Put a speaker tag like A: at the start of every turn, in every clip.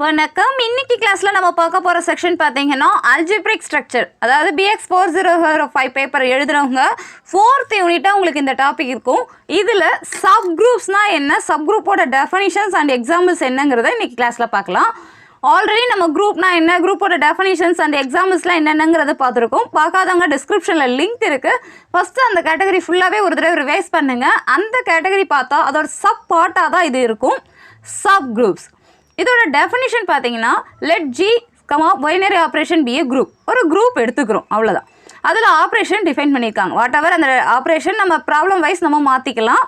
A: வணக்கம். இன்னைக்கு கிளாஸ்ல நம்ம பார்க்க போற செக்ஷன் பாத்தீங்கன்னா அல்ஜிப்ரிக் ஸ்ட்ரக்சர். அதாவது BX4005 பேப்பர் எழுதுறவங்க 4th யூனிட்டா உங்களுக்கு இந்த டாபிக் இருக்கும். இதுல சப் குரூப்ஸ்னா என்ன, சப் குரூப்போட டெஃபினிஷன்ஸ் அண்ட் எக்ஸாம்பிள்ஸ் என்னங்கிறத இன்னைக்கு கிளாஸ்ல பார்க்கலாம். ஆல்ரெடி நம்ம குரூப்னா என்ன, குரூப்போட டெஃபினிஷன்ஸ் அண்ட் எக்ஸாம்பிள்ஸ்லாம் என்னென்னங்கிறத பார்த்துருக்கோம். பார்க்காதவங்க டிஸ்கிரிப்ஷனில் லிங்க் இருக்குது. ஃபஸ்ட்டு அந்த கேட்டகரி ஃபுல்லாகவே ஒரு தடவை ரிவைஸ் பண்ணுங்கள். அந்த கேட்டகரி பார்த்தா அதோட சப் பார்ட்டாக தான் இது இருக்கும், சப் குரூப்ஸ். இதோட டெஃபினிஷன் பார்த்தீங்கன்னா let G binary operation be a group. ஒரு குரூப் எடுத்துக்கிறோம், அவ்வளோதான். அதில் ஆப்ரேஷன் டிஃபைன் பண்ணியிருக்காங்க. வாட் எவர் அந்த ஆப்ரேஷன் நம்ம ப்ராப்ளம் வைஸ் நம்ம மாற்றிக்கலாம்.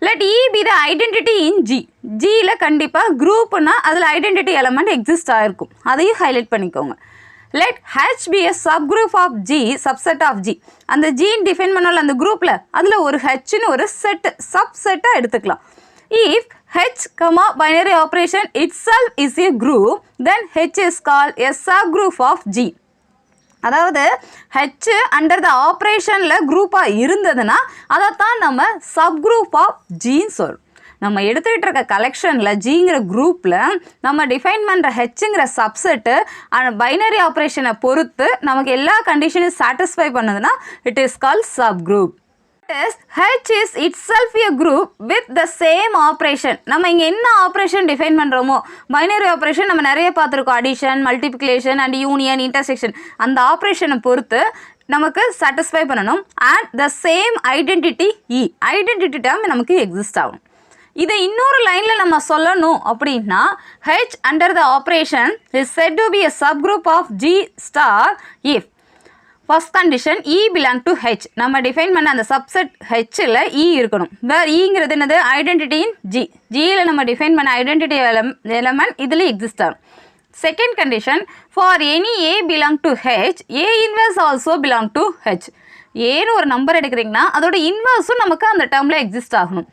A: Let e be the identity in G. ஜியில் கண்டிப்பாக குரூப்னா அதில் ஐடென்டிட்டி எலமெண்ட் எக்ஸிஸ்ட் ஆகிருக்கும், அதையும் ஹைலைட் பண்ணிக்கோங்க. Let H be a sub group of G, subset of G. அந்த ஜின்னு டிஃபைன் பண்ணால அந்த குரூப்பில் அதில் ஒரு ஹெச்னு ஒரு செட் சப் செட்டாக எடுத்துக்கலாம். If H, binary operation itself is a group, then H is called a subgroup of G. அதாவது H under the operationல குரூப்பாக இருந்ததுன்னா அதைத்தான் நம்ம சப்குரூப் ஆஃப் ஜின்னு சொல்கிறோம். நம்ம எடுத்துக்கிட்டு இருக்க கலெக்ஷனில் ஜிங்கிற குரூப்பில் நம்ம டிஃபைன் பண்ணுற ஹெச்சுங்கிற சப்செட்டு பைனரி ஆப்ரேஷனை பொறுத்து நமக்கு எல்லா கண்டிஷனையும் சாட்டிஸ்ஃபை பண்ணுதுன்னா it is called subgroup. H is itself a group with the same operation. நம்ம இங்கே என்ன ஆப்ரேஷன் டிஃபைன் பண்ணுறோமோ, பைனரி ஆப்ரேஷன் நம்ம நிறைய பார்த்துருக்கோம், addition, multiplication and union, intersection. அந்த ஆப்ரேஷனை பொறுத்து நமக்கு சாட்டிஸ்ஃபை பண்ணணும். And the same identity E, identity term நமக்கு எக்ஸிஸ்ட் ஆகும். இதை இன்னொரு லைனில் நம்ம சொல்லணும் அப்படின்னா H under the operation is said to be a subgroup of G star if first condition E belong to H. நம்ம டிஃபைன் பண்ண அந்த சப்செட் ஹெச்சில் இ இருக்கணும். வேறு இங்கிறது என்னது, ஐடென்டிட்டி இன் ஜி. ஜியில் நம்ம டிஃபைன் பண்ண ஐடென்டிட்டி எலமெண்ட் இதில் எக்ஸிஸ்ட் ஆகும். Second condition for any A belong to H, A inverse also belong to H. ஏன்னு ஒரு நம்பர் எடுக்கிறீங்கன்னா அதோட இன்வர்ஸும் நமக்கு அந்த டேர்மில் எக்ஸிஸ்ட் ஆகணும்.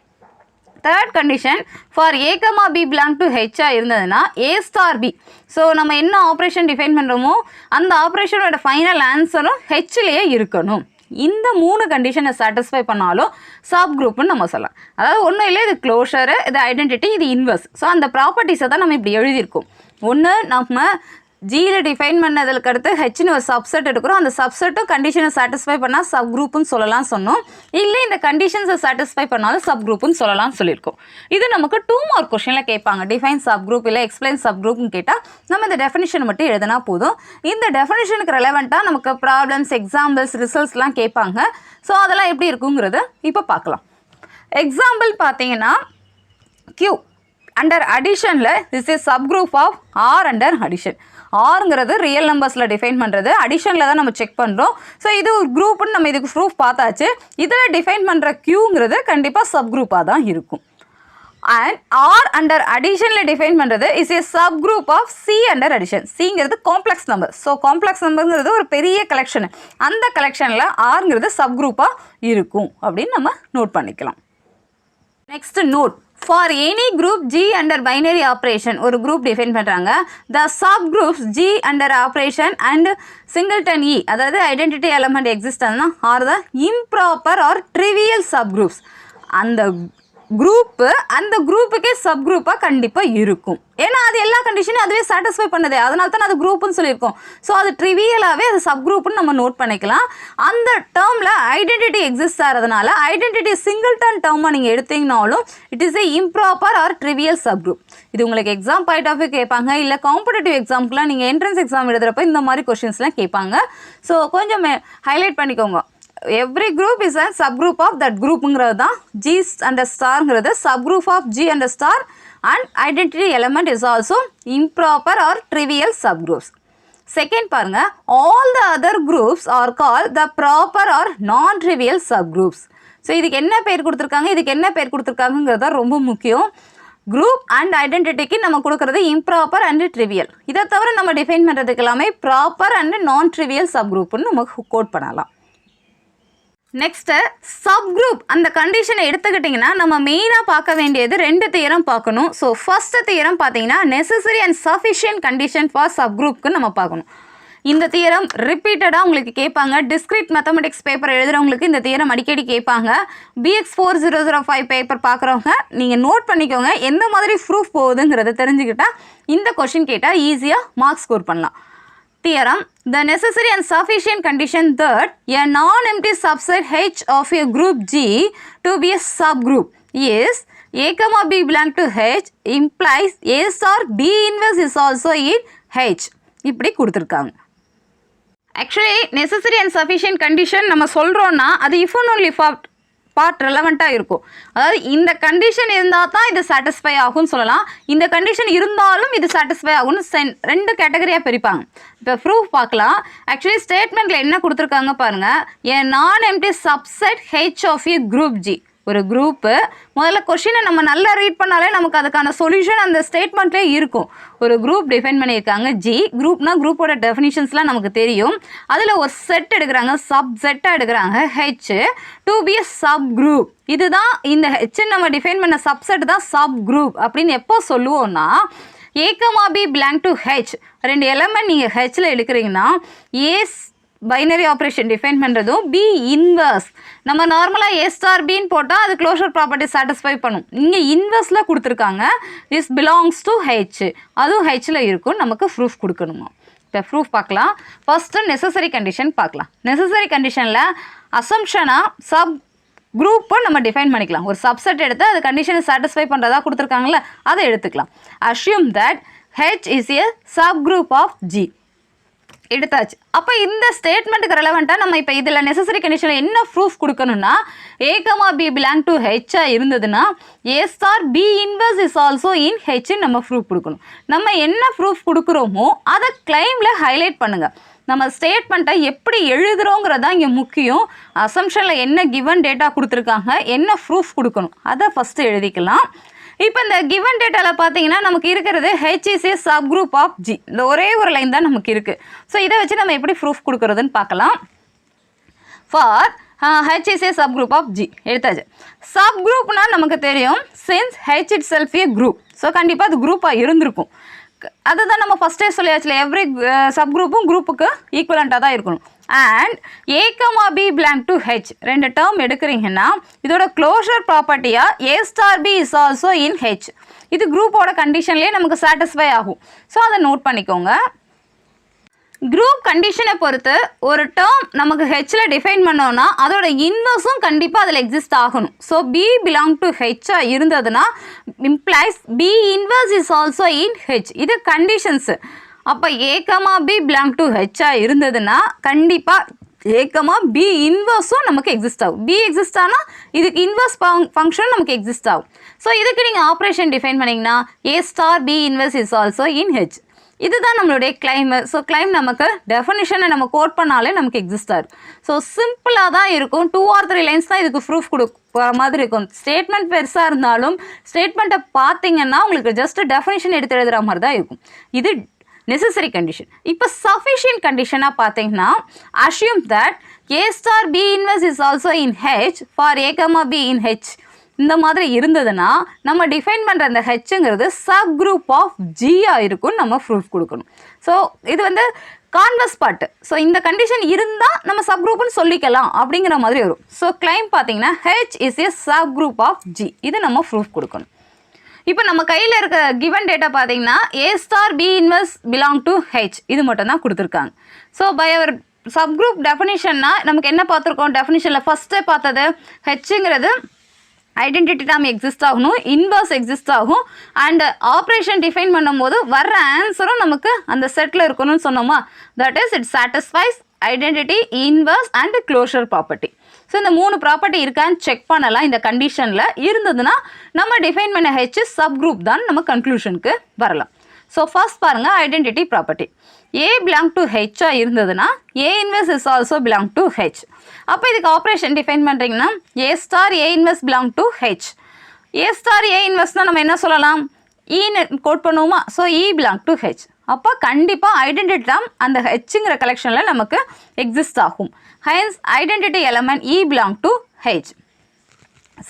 A: Third condition for a comma b belong to ஹெச்சாக இருந்ததுன்னா ஏ ஸ்டார் பி. ஸோ நம்ம என்ன ஆப்ரேஷன் டிஃபைன் பண்ணுறோமோ அந்த ஆப்ரேஷனோட ஃபைனல் ஆன்சரும் ஹெச்லேயே இருக்கணும். இந்த 3 கண்டிஷனை சாட்டிஸ்ஃபை பண்ணாலும் சப் குரூப்னு நம்ம சொல்லலாம். அதாவது ஒன்றும் இல்லை, இது க்ளோஷரு, இது ஐடென்டிட்டி, இது இன்வர்ஸ். ஸோ அந்த ப்ராப்பர்ட்டிஸை தான் நம்ம இப்படி எழுதியிருக்கோம். ஒன்று நம்ம ஜியில் டிஃபைன் பண்ணதுக்கு அடுத்து ஹெச்னு ஒரு சப்செட் எடுக்கிறோம், அந்த சப்செட்டும் கண்டிஷனை சாட்டிஸ்ஃபை பண்ணால் சப் குரூப்புன்னு சொல்லலாம் சொன்னோம். இல்லை இந்த கண்டிஷன்ஸை சாட்டிஸ்ஃபை பண்ணாலும் சப் குரூப்புன்னு சொல்லலாம்னு சொல்லியிருக்கோம். இது நமக்கு 2 மார்க் கொஸ்டினில் கேட்பாங்க. டிஃபைன் சப் குரூப் இல்லை எக்ஸ்பிளைன் சப் குரூப்னு கேட்டால் நம்ம இந்த டெஃபினிஷன் மட்டும் எழுதினா போதும். இந்த டெஃபினிஷனுக்கு ரெலவெண்ட்டாக நமக்கு ப்ராப்ளம்ஸ், எக்ஸாம்பிள்ஸ், ரிசல்ட்ஸ்லாம் கேட்பாங்க. ஸோ அதெல்லாம் எப்படி இருக்குங்கிறது இப்போ பார்க்கலாம். எக்ஸாம்பிள் பார்த்தீங்கன்னா Q அண்டர் அடிஷனில் this is sub group of R under addition. ஆறுங்கிறது ரியல் நம்பர்ஸில் டிஃபைன் பண்ணுறது, அடிஷனில் தான் நம்ம செக் பண்ணுறோம். ஸோ இது ஒரு குரூப்புன்னு நம்ம இதுக்கு ப்ரூஃப் பார்த்தாச்சு. இதில் டிஃபைன் பண்ணுற க்யூங்கிறது கண்டிப்பாக சப் குரூப்பாக தான் இருக்கும். அண்ட் ஆர் அண்டர் அடிஷனில் டிஃபைன் பண்ணுறது is a sub group of C under addition. சிங்கிறது காம்ப்ளெக்ஸ் நம்பர். ஸோ காம்ப்ளெக்ஸ் நம்பருங்கிறது ஒரு பெரிய கலெக்ஷனு. அந்த கலெக்ஷனில் ஆறுங்கிறது சப் குரூப்பாக இருக்கும் அப்படின்னு நம்ம நோட் பண்ணிக்கலாம். Next note for any group G under binary operation. ஒரு குரூப் டிஃபைன் பண்ணுறாங்க. The subgroups G under operation and singleton e, அதாவது ஐடென்டிட்டி எலமெண்ட் எக்ஸிஸ்ட் ஆனால் are the improper or trivial subgroups. அந்த group அந்த குரூப்புக்கே sub குரூப்பாக கண்டிப்பாக இருக்கும். ஏன்னா அது எல்லா கண்டிஷனும் அதுவே சாட்டிஸ்ஃபை பண்ணுது, அதனால தான் அது குரூப்புன்னு சொல்லியிருக்கோம். ஸோ அது ட்ரிவியலாகவே அது சப் குரூப்புன்னு நம்ம நோட் பண்ணிக்கலாம். அந்த டேர்மில் ஐடென்டிட்டி எக்ஸிஸ்ட் ஆகிறதுனால ஐடென்டிட்டி சிங்கிள்டன் டேர்மாக நீங்கள் எடுத்தீங்கனாலும் it is a improper or trivial subgroup. இது உங்களுக்கு எக்ஸாம் பாயிண்ட் ஆஃப் வியூ கேட்பாங்க. இல்லை காம்படிட்டிவ் எக்ஸாம்க்குலாம் நீங்கள் என்ட்ரன்ஸ் எக்ஸாம் எழுதுகிறப்ப இந்த மாதிரி கொஷின்ஸ்லாம் கேட்பாங்க. ஸோ கொஞ்சம் ஹைலைட் பண்ணிக்கோங்க. Every group is a subgroup of that குரூப்புங்கிறது தான். ஜி அண்டர் ஸ்டார்ங்கிறது subgroup of G under star and identity element is also improper or trivial subgroups. Second பாருங்க, all the other groups are call the proper or non trivial subgroups. So இதுக்கு என்ன பேர் கொடுத்துருக்காங்க, இதுக்கு என்ன பேர் கொடுத்துருக்காங்கிறது தான் ரொம்ப முக்கியம். குரூப் அண்ட் ஐடென்டிட்டிக்கு நம்ம கொடுக்குறது இம்ப்ராப்பர் அண்ட் ட்ரிவியல். இதை தவிர நம்ம டிஃபைன் பண்ணுறதுக்கு எல்லாமே ப்ராப்பர் அண்ட் நான் ட்ரிவியல் சப்குரூப்னு நம்ம கோட் பண்ணலாம். நெக்ஸ்ட்டு சப் குரூப் அந்த கண்டிஷனை எடுத்துக்கிட்டிங்கன்னா நம்ம மெயினாக பார்க்க வேண்டியது 2 தியரம் பார்க்கணும். ஸோ ஃபஸ்ட்டு தியரம் பார்த்தீங்கன்னா necessary and sufficient condition for சப் குரூப்க்கு நம்ம பார்க்கணும். இந்த தியரம் ரிப்பீட்டடாக உங்களுக்கு கேட்பாங்க. டிஸ்கிரீட் மேத்தமெட்டிக்ஸ் பேப்பர் எழுதுறவங்களுக்கு இந்த தியரம் அடிக்கடி கேட்பாங்க. BX4005 பேப்பர் பார்க்குறவங்க நீங்கள் நோட் பண்ணிக்கோங்க, எந்த மாதிரி ப்ரூஃப் போகுதுங்கிறத தெரிஞ்சுக்கிட்டால் இந்த கொஷின் கேட்டால் ஈஸியாக மார்க் ஸ்கோர் பண்ணலாம். Theorem: the necessary and sufficient condition that a non-empty subset H of a group G to be a subgroup is A, B belong to H implies A star B inverse is also in H. இப்படி கொடுத்துருக்காங்க. Actually necessary and sufficient condition நம்ம சொல்கிறோன்னா அது if and only part ரெலவெண்ட்டாக இருக்கும். அதாவது இந்த condition இருந்தால் தான் இது சாட்டிஸ்ஃபை ஆகும்னு சொல்லலாம், இந்த கண்டிஷன் இருந்தாலும் இது சாட்டிஸ்ஃபை ஆகும்னு ரெண்டு கேட்டகரியாக பிரிப்பாங்க. இப்போ ப்ரூஃப் பார்க்கலாம். ஆக்சுவலி ஸ்டேட்மெண்ட்டில் என்ன கொடுத்துருக்காங்க பாருங்கள். A non empty subset H of a group G. ஒரு குரூப்பு முதல்ல கொஷினை நம்ம நல்லா ரீட் பண்ணாலே நமக்கு அதுக்கான சொல்யூஷன் அந்த ஸ்டேட்மெண்ட்லேயே இருக்கும். ஒரு குரூப் டிஃபைன் பண்ணியிருக்காங்க ஜி. குரூப்னா குரூப்போட டெஃபினிஷன்ஸ்லாம் நமக்கு தெரியும். அதில் ஒரு செட் எடுக்கிறாங்க, சப் செட்டாக எடுக்கிறாங்க H to be a sub group. இதுதான் இந்த ஹெச் நம்ம டிஃபைன் பண்ண சப்செட் தான் சப் குரூப் அப்படின்னு எப்போ சொல்லுவோம்னா A, B belong to H. ரெண்டு எலமெண்ட் நீங்கள் ஹெச்சில் எடுக்கிறீங்கன்னா ஏஸ் பைனரி ஆப்ரேஷன் டிஃபைன் பண்ணுறதும் பி இன்வர்ஸ். நம்ம நார்மலாக ஏ ஸ்டார் பின்னு போட்டால் அது க்ளோஷர் ப்ராப்பர்ட்டி சாட்டிஸ்ஃபை பண்ணும். இங்கே இன்வர்ஸில் கொடுத்துருக்காங்க திஸ் பிலாங்ஸ் டு ஹெச், அதுவும் ஹெச்சில் இருக்கும். நமக்கு ப்ரூஃப் கொடுக்கணுமா? இப்போ ப்ரூஃப் பார்க்கலாம். ஃபஸ்ட்டு நெசசரி கண்டிஷன் பார்க்கலாம். நெசசரி கண்டிஷனில் அசம்ஷனாக சப் குரூப்பை நம்ம டிஃபைன் பண்ணிக்கலாம். ஒரு சப்செட் எடுத்து அது கண்டிஷனை சாட்டிஸ்ஃபை பண்ணுறதா கொடுத்துருக்காங்களே அதை எடுத்துக்கலாம். Assume that H is a sub group of G. எடுத்தாச்சு. அப்போ இந்த ஸ்டேட்மெண்ட்டுக்கு ரெலவெண்ட்டாக நம்ம இப்போ இதில் நெசசரி கண்டிஷனில் என்ன ப்ரூஃப் கொடுக்கணும்னா A, B பிலாங் டு ஹெச்சாக இருந்ததுன்னா a star B inverse is also in ஹெச்ன்னு நம்ம ப்ரூஃப் கொடுக்கணும். நம்ம என்ன ப்ரூஃப் கொடுக்குறோமோ அதை கிளைமில் ஹைலைட் பண்ணுங்கள். நம்ம ஸ்டேட்மெண்ட்டை எப்படி எழுதுகிறோங்கிறது தான் இங்கே முக்கியம். அசம்ஷனில் என்ன கிவன் டேட்டா கொடுத்துருக்காங்க, என்ன ப்ரூஃப் கொடுக்கணும் அதை ஃபஸ்ட்டு எழுதிக்கலாம். இப்போ இந்த கிவன் டேட்டாவில் பார்த்தீங்கன்னா நமக்கு இருக்கிறது H is a sub group of G. இந்த ஒரே ஒரு லைன் தான் நமக்கு இருக்குது. ஸோ இதை வச்சு நம்ம எப்படி ப்ரூஃப் கொடுக்குறதுன்னு பார்க்கலாம். For H is a sub group of G எடுத்தாச்சு. சப் குரூப்னால் நமக்கு தெரியும் since H itself a group. So கண்டிப்பாக அது குரூப்பாக இருந்திருக்கும். அதுதான் நம்ம ஃபஸ்ட்டே சொல்லியாச்சுல, எவ்ரி சப் குரூப்பும் குரூப்புக்கு ஈக்குவலண்ட்டாக தான் இருக்கணும். And A, B belong to H ரெண்டு டேர்ம் எடுக்கிறீங்கன்னா இதோட closure ப்ராப்பர்ட்டியாக A star B is also in H. இது குரூப்போட கண்டிஷன்லேயே நமக்கு சாட்டிஸ்ஃபை ஆகும். ஸோ அதை நோட் பண்ணிக்கோங்க. குரூப் கண்டிஷனை பொறுத்து ஒரு டேர்ம் நமக்கு ஹெச்சில் டிஃபைன் பண்ணோன்னா அதோட இன்வர்ஸும் கண்டிப்பாக அதில் எக்ஸிஸ்ட் ஆகணும். ஸோ பி பிலாங் டு ஹெச்சாக இருந்ததுன்னா implies B inverse is also in H. இது கண்டிஷன்ஸு. அப்போ A, B பிலாங் டு ஹெச்சாக இருந்ததுன்னா கண்டிப்பாக A, B இன்வர்ஸும் நமக்கு எக்ஸிஸ்ட் ஆகும். பி எக்ஸிஸ்ட் ஆனால் இதுக்கு இன்வர்ஸ் ஃபங்க்ஷன் நமக்கு எக்ஸிஸ்ட் ஆகும். ஸோ இதுக்கு நீங்கள் ஆப்ரேஷன் டிஃபைன் பண்ணிங்கன்னா a star B inverse is also in H. இதுதான் நம்மளுடைய கிளைமு. ஸோ கிளைம் நமக்கு டெஃபினிஷனை நம்ம கோட் பண்ணாலே நமக்கு எக்ஸிஸ்ட் ஆகும். ஸோ சிம்பிளாக தான் இருக்கும். 2 or 3 லைன்ஸ் தான் இதுக்கு ப்ரூஃப் கொடுக்குற மாதிரி இருக்கும். ஸ்டேட்மெண்ட் பெருசாக இருந்தாலும் ஸ்டேட்மெண்ட்டை பார்த்தீங்கன்னா உங்களுக்கு ஜஸ்ட் டெஃபினிஷன் எடுத்து எழுதுகிற மாதிரி தான் இருக்கும். இது நெசசரி கண்டிஷன். இப்போ சஃபிஷியன்ட் கண்டிஷனாக பார்த்தீங்கன்னா assume that A star B inverse is also in H for A, B in H. இந்த மாதிரி இருந்ததுன்னா நம்ம டிஃபைன் பண்ணுற அந்த ஹெச்ங்கிறது சப் குரூப் ஆஃப் ஜியாக இருக்கும். நம்ம ப்ரூஃப் கொடுக்கணும். ஸோ இது வந்து கான்வர்ஸ் பார்ட்டு. ஸோ இந்த கண்டிஷன் இருந்தால் நம்ம சப் குரூப்னு சொல்லிக்கலாம் அப்படிங்கிற மாதிரி வரும். ஸோ கிளைம் பார்த்தீங்கன்னா H is a sub group of G. இது நம்ம ப்ரூஃப் கொடுக்கணும். இப்போ நம்ம கையில் இருக்க கிவன் டேட்டா பார்த்தீங்கன்னா a star B inverse belong to H இது மட்டும் தான் கொடுத்துருக்காங்க. ஸோ பை அவர் சப்குரூப் டெஃபினிஷன்னா நமக்கு என்ன பார்த்துருக்கோம்? டெஃபினிஷனில் ஃபஸ்ட்டே பார்த்தது ஹெச்ங்கிறது ஐடென்டிட்டி டேர்ம் எக்ஸிஸ்ட் ஆகணும், இன்வர்ஸ் எக்ஸிஸ்ட் ஆகும், அண்ட் ஆப்ரேஷன் டிஃபைன் பண்ணும்போது வர்ற ஆன்சரும் நமக்கு அந்த செட்டில் இருக்கணும்னு சொன்னோமா. That is it satisfies identity, inverse and closure property. So இந்த 3 ப்ராப்பர்ட்டி இருக்கான்னு செக் பண்ணலாம். இந்த கண்டிஷனில் இருந்ததுன்னா நம்ம டிஃபைன் பண்ண ஹெச் சப் குரூப் தான் நம்ம கன்க்ளூஷனுக்கு வரலாம். ஸோ ஃபர்ஸ்ட் பாருங்கள் identity property. A belong to ஹெச்சாக இருந்ததுன்னா a inverse is also belong to H. அப்போ இதுக்கு ஆப்ரேஷன் டிஃபைன் பண்ணுறீங்கன்னா a star a inverse belong to H. A star a இன்வெர்ஸ்னால் நம்ம என்ன சொல்லலாம்? ஈன்னு கோட் பண்ணுவோமா. So e belong to H. அப்போ கண்டிப்பாக ஐடென்டிட்டி டேர்ம் அந்த ஹெச்ங்கிற கலெக்ஷனில் நமக்கு எக்ஸிஸ்ட் ஆகும். Hence identity element E belong to H.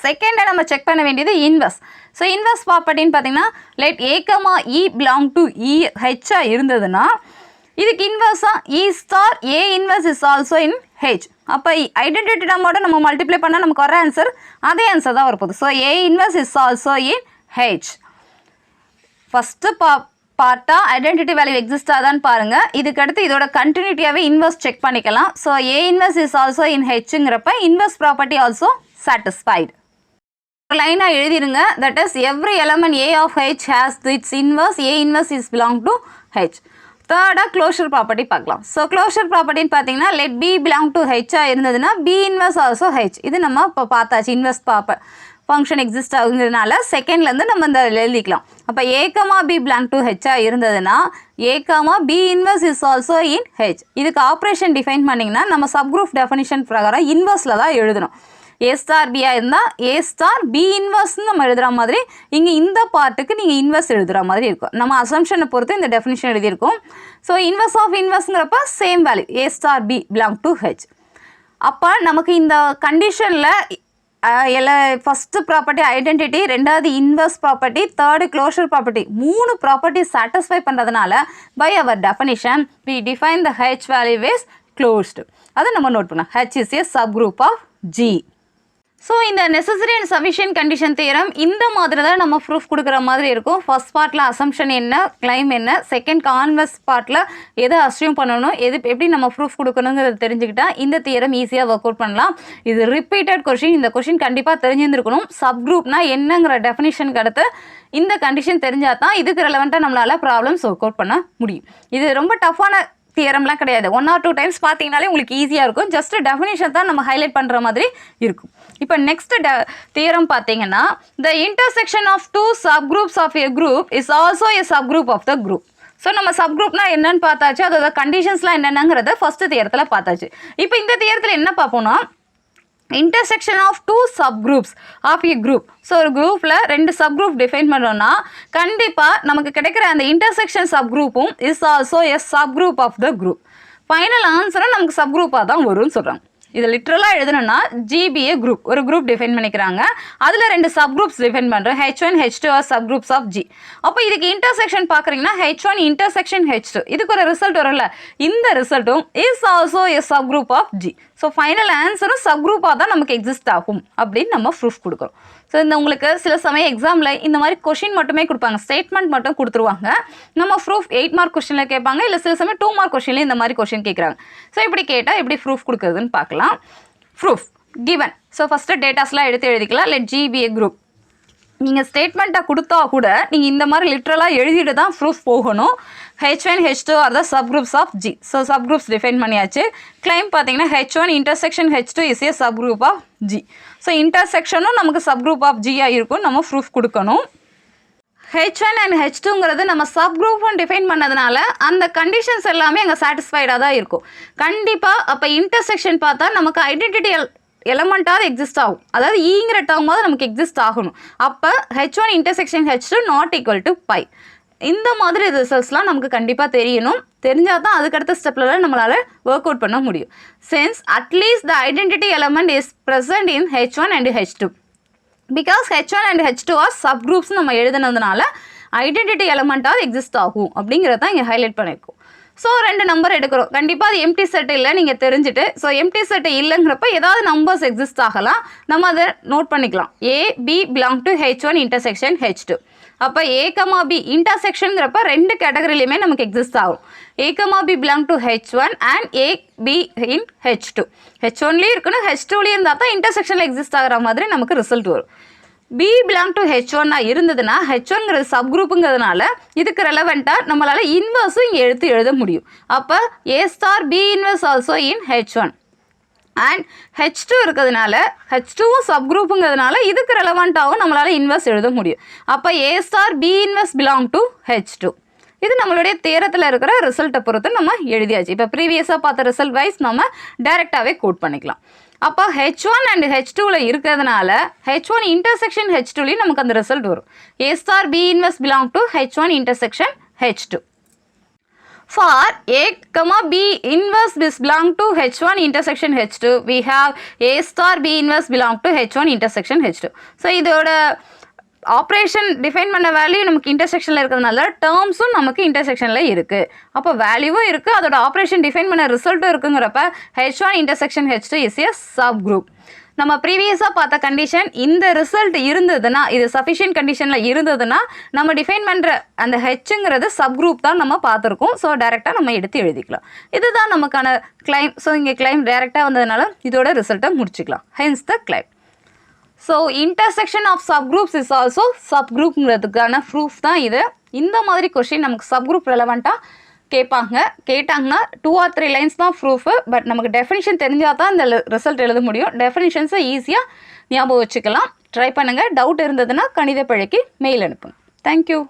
A: செகண்டாக நம்ம செக் பண்ண வேண்டியது இன்வெர்ஸ். ஸோ இன்வெர்ஸ் ப்ராப்பர்ட்டின்னு பார்த்தீங்கன்னா let a comma e belong to e ஹெச்சாக இருந்ததுன்னா இதுக்கு இன்வர்ஸாக E star A inverse is also in H. அப்போ ஐடென்டிட்டி டேர்மோட நம்ம மல்டிப்ளை பண்ணால் நமக்கு வர ஆன்சர் அதே ஆன்சர் தான் வரப்போகுது. So A inverse is also in H. First பார்த்தா ஐடென்டிட்டி வேல்யூ எக்ஸிஸ்ட் ஆதான்னு பாருங்கள். இதுக்கடுத்து இதோட கண்டினியூட்டியாகவே இன்வர்ஸ் செக் பண்ணிக்கலாம். So A inverse is also இன் Hங்கிறப்ப இன்வர்ஸ் ப்ராப்பர்ட்டி ஆல்சோ சாட்டிஸ்ஃபைடு. லைனாக எழுதிருங்க. That is every element A of H has its inverse. A inverse is belong to H. தேர்டாக க்ளோஷர் ப்ராப்பர்ட்டி பார்க்கலாம். ஸோ க்ளோஷர் ப்ராப்பர்ட்டின்னு பார்த்தீங்கன்னா let B belong to H இருந்ததுன்னா B inverse also H. இது நம்ம இப்போ பார்த்தாச்சு. இன்வெர்ஸ் ஃபங்க்ஷன் எக்ஸிஸ்ட் ஆகுங்கிறதுனால செகண்ட்லேருந்து நம்ம இந்த எழுதிக்கலாம். அப்போ A, B belong to H இருந்ததுன்னா A, B inverse is also in H. இதுக்கு ஆப்ரேஷன் டிஃபைன் பண்ணிங்கன்னா நம்ம சப்குரூப் டெஃபினிஷன் பிரகாரம் இன்வர்ஸில் தான் எழுதணும். A ஸ்டார் B இருந்தால் A ஸ்டார் B இன்வர்ஸ்ன்னு நம்ம எழுதுகிற மாதிரி இங்கே இந்த பார்ட்டுக்கு நீங்கள் இன்வர்ஸ் எழுதுகிற மாதிரி இருக்கும். நம்ம அசம்ஷனை பொறுத்து இந்த டெஃபினிஷன் எழுதியிருக்கோம். ஸோ இன்வர்ஸ் ஆஃப் இன்வர்ஸ்ங்கிறப்ப same value A star B belong to H. அப்போ நமக்கு இந்த கண்டிஷனில் ஃபஸ்ட்டு ப்ராப்பர்ட்டி ஐடென்டிட்டி, ரெண்டாவது inverse property, third closure property, 3 property satisfy பண்ணுறதுனால by our definition we define the H value is closed. அதை நம்ம note பண்ணலாம். H is a subgroup of G. ஸோ இந்த necessary and sufficient condition theorem இந்த மாதிரி தான் நம்ம ப்ரூஃப் கொடுக்குற மாதிரி இருக்கும். ஃபர்ஸ்ட் பார்ட்டில் அசம்ஷன் என்ன, கிளைம் என்ன, செகண்ட் கான்வெர்ஸ் பார்ட்டில் எதை அஸ்யூம் பண்ணணும், எப்படி நம்ம ப்ரூஃப் கொடுக்கணுங்கிறத தெரிஞ்சுக்கிட்டா இந்த தியரம் ஈஸியாக ஒர்க் அவுட் பண்ணலாம். இது ரிப்பீட்டட் கொஷின். இந்த கொஷின் கண்டிப்பாக தெரிஞ்சிருந்துருக்கணும். சப்குரூப்னா என்னங்கிற டெஃபினிஷனுக்கு அடுத்து இந்த கண்டிஷன் தெரிஞ்சால் தான் இதுக்கு ரெலவெண்ட்டாக நம்மளால் ப்ராப்ளம்ஸ் ஒர்க் அவுட் பண்ண முடியும். இது ரொம்ப டஃப்பான தியரம்லாம் கிடையாது. 1 or 2 டைம்ஸ் பார்த்தீங்கனாலே உங்களுக்கு ஈஸியாக இருக்கும். ஜஸ்ட் டெஃபினிஷன் தான் நம்ம ஹைலைட் பண்ணுற மாதிரி இருக்கும். இப்போ நெக்ஸ்ட் தியரம் பார்த்தீங்கன்னா the intersection of 2 subgroups of a group is also a subgroup of the group. So நம்ம சப்குரூப்னா என்னன்னு பார்த்தாச்சு. அதோட கண்டிஷன்ஸ்லாம் என்னென்னங்கிறத ஃபர்ஸ்ட் தியரத்தில் பார்த்தாச்சு. இப்போ இந்த தியரத்தில் என்ன பார்ப்போம்னா intersection of 2 subgroups of a group. So ஒரு குரூப்பில் 2 சப்குரூப் டிஃபைன் பண்ணோன்னா கண்டிப்பாக நமக்கு கிடைக்கிற அந்த இன்டர்செக்ஷன் சப்குரூப்பும் is also a subgroup of the group. Final ஆன்சரும் நமக்கு சப்குரூப்பாக தான் வரும்னு சொல்கிறாங்க. இதை லிட்ரலாக எழுதணும்னா GBA குரூப் ஒரு குரூப் டிஃபைன் பண்ணிக்கிறாங்க. அதில் 2 சப்குரூப்ஸ் டிஃபைன் பண்ணுறோம். H1, H2 are subgroups of G. அப்போ இதுக்கு இன்டர்செக்ஷன் பார்க்குறீங்கன்னா H1 இன்டர்செக்ஷன் H2. இதுக்கு ஒரு ரிசல்ட் வரும்ல, இந்த ரிசல்ட்டும் is also a subgroup of G. So final ஆன்சரும் சப்குரூப்பாக தான் நமக்கு எக்ஸிஸ்ட் ஆகும் அப்படின்னு நம்ம ப்ரூஃப் கொடுக்குறோம். ஸோ இந்த உங்களுக்கு சில சமயம் எக்ஸாமில் இந்த மாதிரி கொஷின் மட்டுமே கொடுப்பாங்க, ஸ்டேட்மெண்ட் மட்டும் கொடுத்துருவாங்க. நம்ம ப்ரூஃப் 8 மார்க் கொஷினில் கேட்பாங்க, இல்லை சில சமயம் 2 மார்க் கொஷினில் இந்த மாதிரி கொஷின் கேட்குறாங்க. ஸோ இப்படி கேட்டால் எப்படி ப்ரூஃப் கொடுக்குறதுன்னு பார்க்கலாம். Proof given. ஸோ ஃபஸ்ட்டு டேட்டாஸ்லாம் எடுத்து எழுதிக்கலாம். Let G be a group. நீங்கள் ஸ்டேட்மெண்ட்டாக கொடுத்தா கூட நீங்கள் இந்த மாதிரி லிட்ரலாக எழுதிட்டு தான் ப்ரூஃப் போகணும். H1, H2 are the subgroups of G. So subgroups define பண்ணியாச்சு. கிளைம் பார்த்தீங்கன்னா H1 intersection H2 is a subgroup of G. So இன்டர்செக்ஷனும் நமக்கு சப்குரூப் ஆஃப் G-ஆக இருக்கும். நம்ம ப்ரூஃப் கொடுக்கணும். H1 அண்ட் H2ங்கிறது நம்ம சப்குரூப்பும் டிஃபைன் பண்ணதுனால அந்த கண்டிஷன்ஸ் எல்லாமே அங்கே சாட்டிஸ்ஃபைடாக தான் இருக்கும். கண்டிப்பாக அப்போ இன்டர்செக்ஷன் பார்த்தா நமக்கு ஐடென்டிட்டி எலமெண்ட்டாவது எக்ஸிஸ்ட் ஆகும். அதாவது ஈங்கிற டேர்மாவது நமக்கு எக்ஸிஸ்ட் ஆகணும். அப்போ H1 intersection H2 not equal to phi. இந்த மாதிரி ரிசல்ட்ஸ்லாம் நமக்கு கண்டிப்பாக தெரியணும். தெரிஞ்சால் தான் அதுக்கடுத்த ஸ்டெப்பில் நம்மளால் ஒர்க் அவுட் பண்ண முடியும். Since at least the identity element is present in H1 and H2. Because H1 and H2 are subgroups நம்ம எழுதுனதுனால ஐடென்டிட்டி எலமெண்ட்டாவது எக்ஸிஸ்ட் ஆகும் அப்படிங்கிறத இங்கே ஹைலைட் பண்ணியிருக்கோம். ஸோ 2 நம்பர் எடுக்கிறோம். கண்டிப்பாக அது எம்டி செட் இல்லை நீங்கள் தெரிஞ்சுட்டு. ஸோ எம்டி செட் இல்லைங்கிறப்ப ஏதாவது நம்பர்ஸ் எக்ஸிஸ்ட் ஆகலாம். நம்ம அதை நோட் பண்ணிக்கலாம். A, B belong to H1 intersection H2. அப்போ A, B இன்டர்செக்ஷனுங்கிறப்ப 2 கேட்டகரிலையுமே நமக்கு எக்ஸிஸ்ட் ஆகும். A, B belong to H1 and A, B in H2. H1லேயும் இருக்கணும், H2லேயும் இருந்தால் தான் இன்டர்செக்ஷனில் எக்ஸிஸ்ட் ஆகிற மாதிரி நமக்கு ரிசல்ட் வரும். B belong to H1 இருந்ததுன்னா H1ங்கிறது சப்குரூப்புங்கிறதுனால இதுக்கு ரெலவெண்ட்டாக நம்மளால் இன்வர்ஸும் இங்கே எழுத முடியும். அப்போ A star B inverse also in H1 and H2 இருக்கிறதுனால H2வும் சப்குரூப்புங்கிறதுனால இதுக்கு ரெலவெண்ட்டாகவும் நம்மளால் இன்வர்ஸ் எழுத முடியும். அப்போ A star B inverse belong to H2. இது நம்மளுடைய தேரத்தில் இருக்கிற ரிசல்ட்டை பொறுத்து நம்ம எழுதியாச்சு. இப்போ ப்ரீவியஸாக பார்த்த ரிசல்ட் வைஸ் நம்ம டைரெக்டாகவே கோட் பண்ணிக்கலாம். அப்போ H1 அண்ட் H2ல இருக்கிறதுனால H1 இன்டர்செக்ஷன் H2லையும் நமக்கு அந்த ரிசல்ட் வரும். A star B inverse belong to H1 intersection H2. For A, B inverse is belong to H1 intersection H2, we have A star B inverse belong to H1 intersection H2. So இதோட operation define பண்ண value நமக்கு இன்டர்செக்ஷனில் இருக்கிறதுனால டேர்ம்ஸும் நமக்கு இன்டர்செக்ஷனில் இருக்குது. அப்போ வேல்யூவும் இருக்குது, அதோட ஆப்ரேஷன் டிஃபைன் பண்ண ரிசல்ட்டும் இருக்குங்கிறப்ப H1 intersection H2 is a sub group. நம்ம ப்ரீவியஸாக பார்த்த கண்டிஷன் இந்த ரிசல்ட் இருந்ததுன்னா, இது சஃபிஷியன்ட் கண்டிஷனில் இருந்ததுன்னா நம்ம டிஃபைன் பண்ணுற அந்த ஹெச்ங்கிறது சப் குரூப் தான் நம்ம பார்த்துருக்கோம். ஸோ டைரெக்டாக நம்ம எடுத்து எழுதிக்கலாம். இதுதான் நமக்கான கிளைம். ஸோ இங்கே கிளைம் டைரெக்டாக வந்ததுனால இதோட ரிசல்ட்டை முடிச்சுக்கலாம். Hence the claim. So intersection of subgroups is also சப்குரூப்ங்கிறதுக்கான ப்ரூஃப் தான் இது. இந்த மாதிரி கொஸ்டின் நமக்கு சப்குரூப் ரெலவெண்ட்டாக கேட்டாங்கன்னா 2 or 3 லைன்ஸ் தான் ப்ரூஃபு. பட் நமக்கு டெஃபினிஷன் தெரிஞ்சால் தான் இந்த ரிசல்ட் எழுத முடியும். டெஃபினிஷன்ஸை ஈஸியாக ஞாபகம் வச்சுக்கலாம். ட்ரை பண்ணுங்கள். டவுட் இருந்ததுன்னா கணித பிழைக்கு மெயில் அனுப்புங்க. தேங்க்யூ.